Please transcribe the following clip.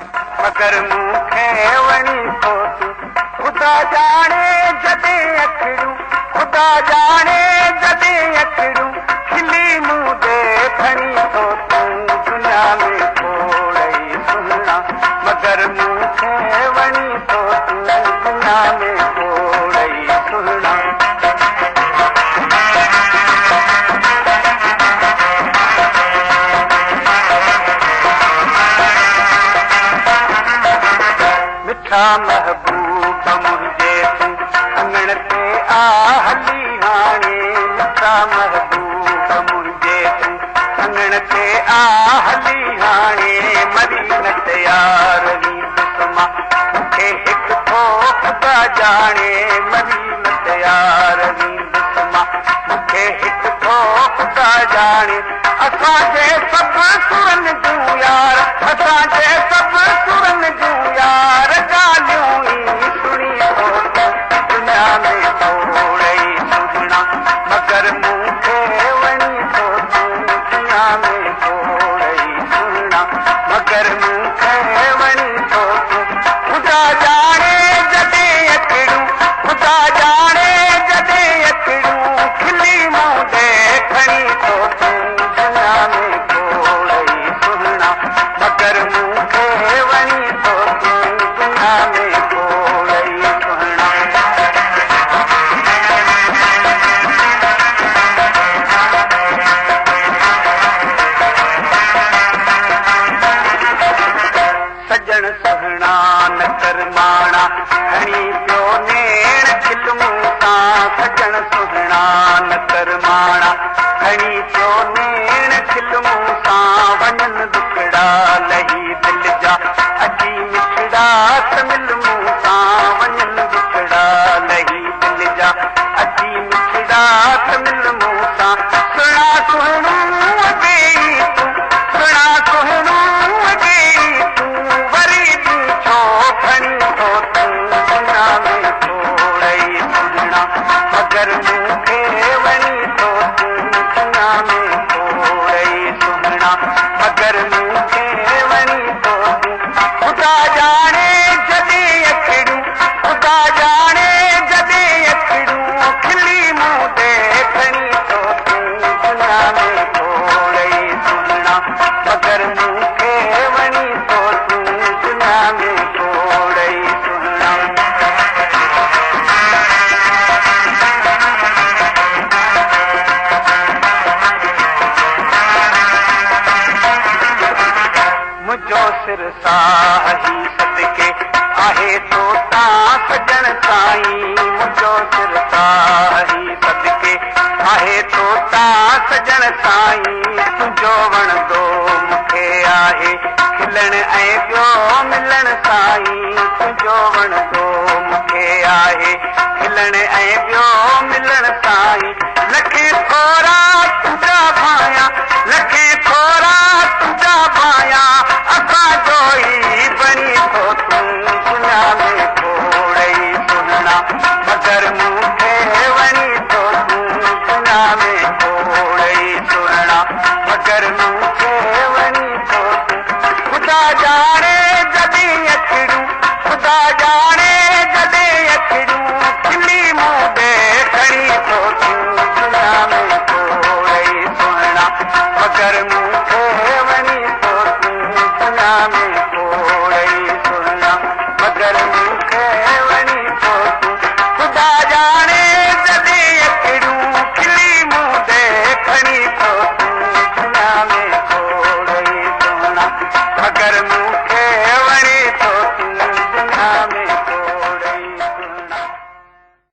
मगर मूंखे वणी थो तूं ख़ुदा जाने जॾहिं अखियूं ख़ुदा जाने जॾहिं अखियूं खिली मूं दे खणी थो तूं दुनिया में खोड़ई सुहिणा मगर मूंखे वणी थो तूं दुनिया में खोड़ई सुहिणा महबूब मुंहिंजे तूं अंगण ते आ हली हाणे मिठा महबूब मुंहिंजे तूं अंगण ते आ हली हाणे मरी न तयार वींदुसि मूंखे हिकु थो ख़ुदा जाने मरी न तयार वींदुसि मूंखे हिकु थो ख़ुदा जाने असांजे सभु सुरनि जूं यार असांजे सभु सुरनि जूं यार दुनिया में खोड़ई सुहिणा मगर मूंखे वणी थो तूं दुनिया में खोड़ई सुहिणा मगर मूंखे वणी थो तूं ख़ुदा जाने जॾहिं अखियूं ख़ुदा जाने जॾहिं अखियूं खिली मूं दे खणी थो तूं दुनिया में खोड़ई सुहिणा मगर मूंखे वणी थो तूं दुनिया में खोड़ई सुहिणा सजण सुहिणा न कर माणा खणी पियो नेण खिलूं सां सजण सुहिणा न कर माणा खणी पियो नेण खिलूं सां वञनि दुखड़ा लही दिलि जा अची मिठड़ा मिलूं सां वञनि दुखड़ा लही दिलि जा अची मिठड़ा मिलूं सां सुहिणा सुहिणो अॻे तूं सुहिणा सुहिणो अॻे तूं वरी बि छो खणी थो तूं दुनिया में खोड़ई सुहिणा मगर मूंखे वणी थो तूं दुनिया में खोड़ई सुहिणा मगर मूंखे वणी थो तूं ख़ुदा जाने जॾहिं अखियूं ख़ुदा जाने जॾहिं अखियूं खिली मूं दे खणी थो तूं दुनिया में खोड़ई सुहिणा मगर मूंखे वणी थो तूं दुनिया में खोड़ई सुहिणा मुंहिंजो सिर साही सदके आहे तो तां सजण साईं मुंहिंजो सिर साही सदके आहे तो तां सजण साईं तुंहिंजो वणंदो मूंखे आहे खिलण ऐं ॿियो मिलण साईं तुंहिंजो वणंदो मूंखे आहे खिलण ऐं ॿियो मिलण साईं लखे थोरा तुंहिंजा भाया लखे थोरा तुंहिंजा भाया असांजो ई बणी थो तूं दुनिया में खोड़ई सुहिणा मगर मूंखे वणी थो तूं दुनिया में खोड़ई सुहिणा मगर मूंखे वणी थो तूं ख़ुदा जाने जॾहिं अखियूं ख़ुदा जाने जॾहिं अखियूं खिली मूं दे खणी थो तूं दुनिया में खोड़ई सुहिणा मगर मूंखे वणी थो तूं दुनिया में खोड़ई सुहिणा मगर मूंखे वणी थो तूं ख़ुदा जाने